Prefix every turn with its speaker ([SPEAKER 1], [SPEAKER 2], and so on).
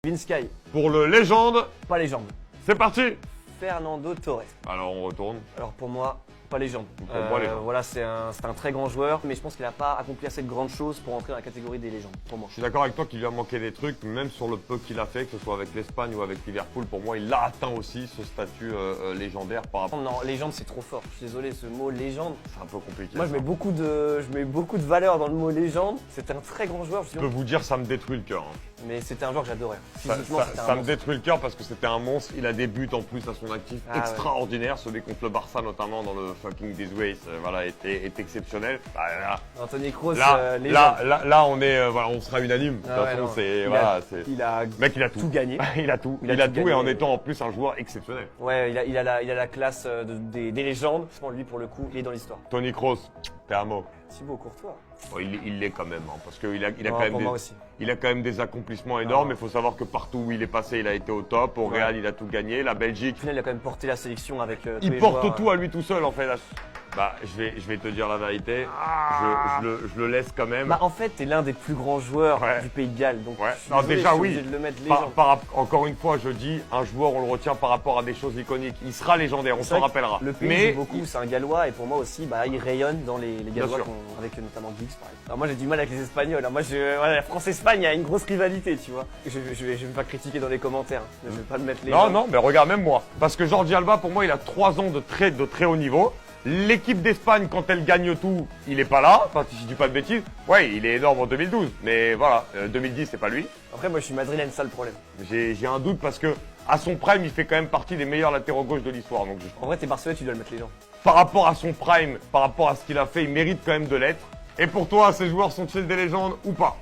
[SPEAKER 1] Sky,
[SPEAKER 2] Pour le légende,
[SPEAKER 1] pas légende.
[SPEAKER 2] c'est parti.
[SPEAKER 1] Fernando Torres.
[SPEAKER 2] Alors on retourne.
[SPEAKER 1] Alors pour moi, pas légende.
[SPEAKER 2] Pour moi, légende.
[SPEAKER 1] Voilà, c'est un très grand joueur, mais je pense qu'il n'a pas accompli assez de grandes choses pour entrer dans la catégorie des légendes, pour moi.
[SPEAKER 2] Je suis d'accord avec toi qu'il lui a manqué des trucs, même sur le peu qu'il a fait, que ce soit avec l'Espagne ou avec Liverpool. Pour moi, il a atteint aussi ce statut légendaire par rapport.
[SPEAKER 1] Non, légende c'est trop fort. Je suis désolé, ce mot légende.
[SPEAKER 2] C'est un peu compliqué.
[SPEAKER 1] Moi, je mets beaucoup de valeur dans le mot légende. C'est un très grand joueur,
[SPEAKER 2] Je peux vous dire, ça me détruit le cœur.
[SPEAKER 1] mais c'était un joueur que j'adorais.
[SPEAKER 2] Ça,
[SPEAKER 1] Physiquement, c'était un
[SPEAKER 2] ça me
[SPEAKER 1] monstre.
[SPEAKER 2] détruit le cœur parce que c'était un monstre. Il a des buts en plus à son actif
[SPEAKER 1] Ah ouais.
[SPEAKER 2] extraordinaires. Celui contre le Barça, notamment dans le fucking Disgrace, voilà, est exceptionnel.
[SPEAKER 1] Anthony Kroos, légende.
[SPEAKER 2] Là, on est, voilà, on sera unanime. De toute
[SPEAKER 1] Ah ouais,
[SPEAKER 2] façon,
[SPEAKER 1] non.
[SPEAKER 2] c'est,
[SPEAKER 1] Il
[SPEAKER 2] voilà,
[SPEAKER 1] a-
[SPEAKER 2] c'est.
[SPEAKER 1] Il a
[SPEAKER 2] Mec, il a tout.
[SPEAKER 1] tout gagné.
[SPEAKER 2] Il a tout.
[SPEAKER 1] Il a
[SPEAKER 2] Il a
[SPEAKER 1] tout
[SPEAKER 2] tout et en
[SPEAKER 1] gagné.
[SPEAKER 2] étant en plus un joueur exceptionnel.
[SPEAKER 1] Ouais, il a la classe des légendes. Franchement, lui, pour le coup, il est dans l'histoire.
[SPEAKER 2] Tony Kroos, t'es un mot.
[SPEAKER 1] Thibaut Courtois.
[SPEAKER 2] Oh, il l'est quand même, hein, parce qu'il a,
[SPEAKER 1] Non,
[SPEAKER 2] quand même
[SPEAKER 1] pour
[SPEAKER 2] des,
[SPEAKER 1] moi aussi.
[SPEAKER 2] il a quand même des accomplissements énormes.
[SPEAKER 1] Non.
[SPEAKER 2] Il faut savoir que partout où il est passé, il a été au top. Au
[SPEAKER 1] Ouais.
[SPEAKER 2] Real, il a tout gagné. La Belgique,
[SPEAKER 1] Au final, il a quand même porté la sélection avec tous
[SPEAKER 2] il
[SPEAKER 1] les
[SPEAKER 2] porte
[SPEAKER 1] joueurs,
[SPEAKER 2] tout à lui tout seul en fait. Bah, je vais te dire la vérité. Je le laisse quand même.
[SPEAKER 1] Bah, en fait, t'es l'un des plus grands joueurs
[SPEAKER 2] Ouais.
[SPEAKER 1] du Pays de Galles. Donc,
[SPEAKER 2] Ouais.
[SPEAKER 1] je suis
[SPEAKER 2] Non,
[SPEAKER 1] désolé,
[SPEAKER 2] déjà,
[SPEAKER 1] je suis
[SPEAKER 2] oui.
[SPEAKER 1] obligé de le mettre
[SPEAKER 2] Par-
[SPEAKER 1] légende.
[SPEAKER 2] encore une fois, je dis, un joueur, on le retient par rapport à des choses iconiques. Il sera légendaire, on
[SPEAKER 1] C'est
[SPEAKER 2] s'en
[SPEAKER 1] vrai que
[SPEAKER 2] rappellera.
[SPEAKER 1] Le pays
[SPEAKER 2] Mais
[SPEAKER 1] joue beaucoup, c'est un Gallois et pour moi aussi, bah, il rayonne dans les Gallois
[SPEAKER 2] sûr.
[SPEAKER 1] avec notamment Giggs par exemple. Alors moi j'ai du mal avec les Espagnols. Alors, moi, voilà, la France-Espagne, il y a une grosse rivalité, tu vois. Je vais pas critiquer dans les commentaires. Je vais pas le mettre
[SPEAKER 2] non,
[SPEAKER 1] légende.
[SPEAKER 2] non, mais regarde même moi. Parce que Jordi Alba, pour moi, il a 3 ans de très haut niveau. L'équipe d'Espagne, quand elle gagne tout, il est pas là. Enfin, si je dis pas de bêtises. Ouais, il est énorme en 2012. Mais voilà, 2010, c'est pas lui.
[SPEAKER 1] Après moi je suis madrilène, ça le problème.
[SPEAKER 2] J'ai un doute parce que à son prime, il fait quand même partie des meilleurs latéraux gauche de l'histoire. Donc,
[SPEAKER 1] En vrai t'es Barcelone, tu dois le mettre légende.
[SPEAKER 2] par rapport à son prime, par rapport à ce qu'il a fait, il mérite quand même de l'être. Et pour toi, ces joueurs sont-ils des légendes ou pas?